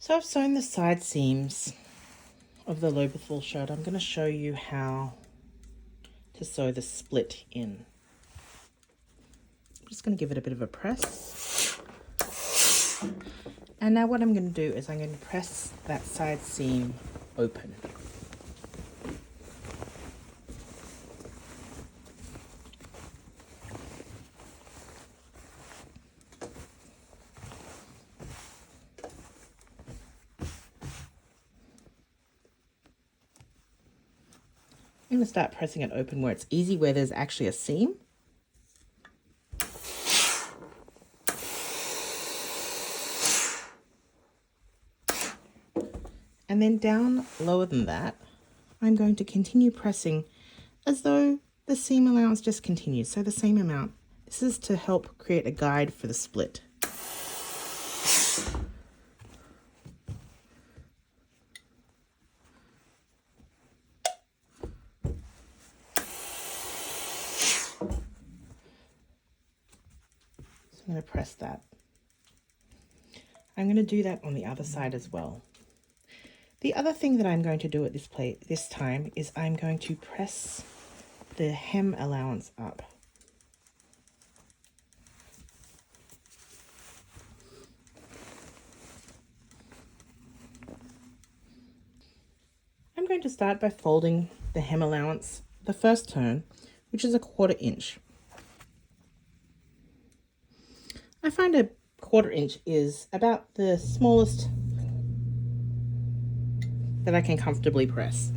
So I've sewn the side seams of the Lobethal shirt. I'm going to show you how to sew the split in. I'm just going to give it a bit of a press. And now what I'm going to do is I'm going to press that side seam open. I'm going to start pressing it open where it's easy, where there's actually a seam. And then down lower than that, I'm going to continue pressing as though the seam allowance just continues. So the same amount. This is to help create a guide for the split. I'm going to press that. I'm going to do that on the other side as well. The other thing that I'm going to do at this time is I'm going to press the hem allowance up. I'm going to start by folding the hem allowance the first turn, which is 1/4 inch. I find 1/4 inch is about the smallest that I can comfortably press.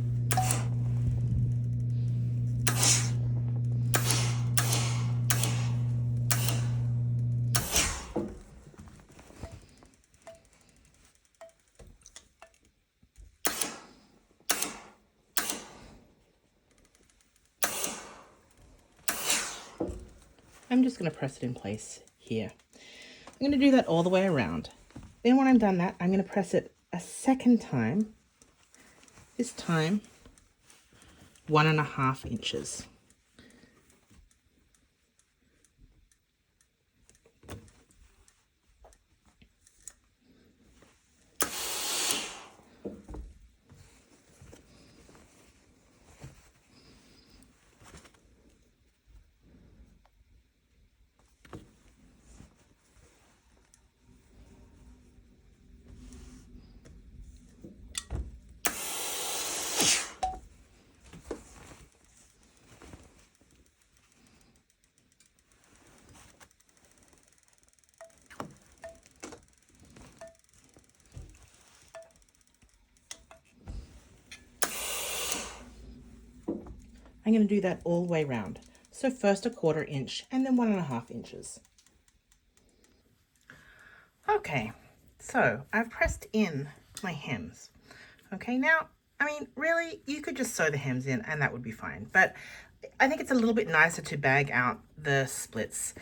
I'm just going to press it in place here. I'm going to do that all the way around. Then when I'm done that, I'm going to press it a second time. This time, 1.5 inches. I'm going to do that all the way around. So first 1/4 inch and then 1.5 inches. Okay, so I've pressed in my hems. Okay, now, I mean, really, you could just sew the hems in and that would be fine. But I think it's a little bit nicer to bag out the splits.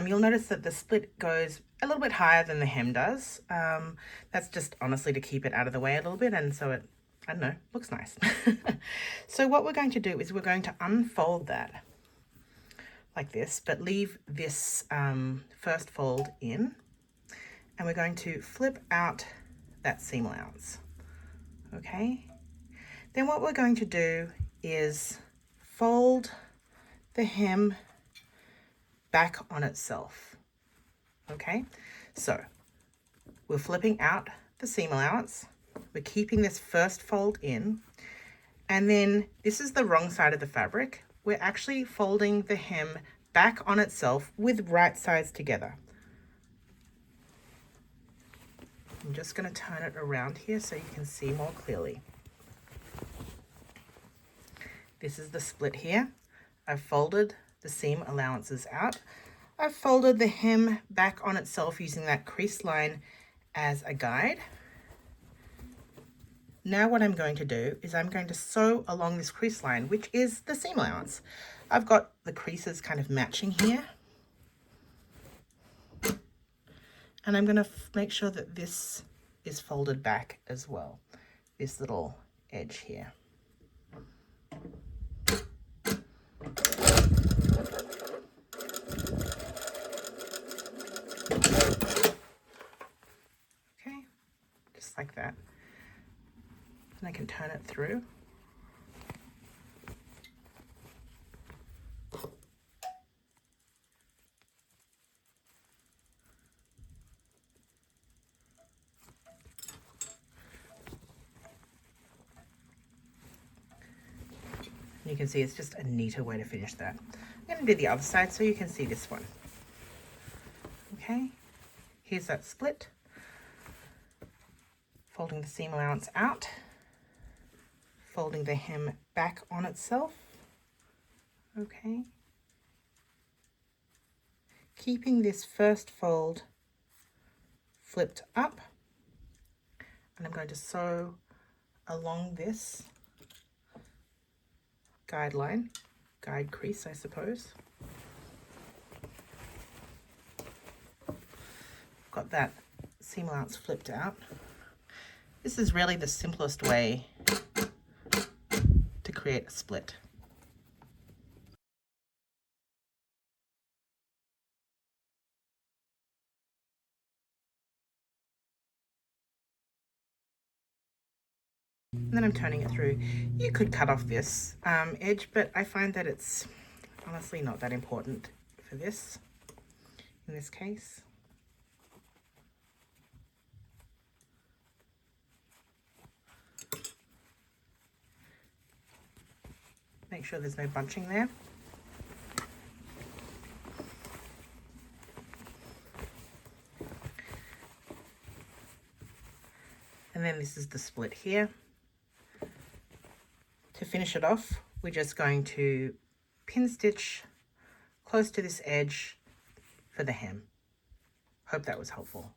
You'll notice that the split goes a little bit higher than the hem does. That's just honestly to keep it out of the way a little bit, and so it, I don't know, looks nice. So what we're going to do is we're going to unfold that like this, but leave this first fold in, and we're going to flip out that seam allowance. Okay, then what we're going to do is fold the hem back on itself. Okay, so we're flipping out the seam allowance, we're keeping this first fold in, and then this is the wrong side of the fabric. We're actually folding the hem back on itself with right sides together. I'm just going to turn it around here so you can see more clearly. This is the split here. I've folded the seam allowances out. I've folded the hem back on itself using that crease line as a guide. Now what I'm going to do is I'm going to sew along this crease line, which is the seam allowance. I've got the creases kind of matching here. And I'm going to make sure that this is folded back as well, this little edge here. Okay, just like can turn it through. You can see it's just a neater way to finish that. I'm going to do the other side so you can see this one. Okay, here's that split. Folding the seam allowance out. Folding the hem back on itself. Okay. Keeping this first fold flipped up. And I'm going to sew along this guide crease, I suppose. Got that seam allowance flipped out. This is really the simplest way to create a split. And then I'm turning it through. You could cut off this edge, but I find that it's honestly not that important for this, in this case. Make sure there's no bunching there. And then this is the split here. To finish it off, we're just going to pin stitch close to this edge for the hem. Hope that was helpful.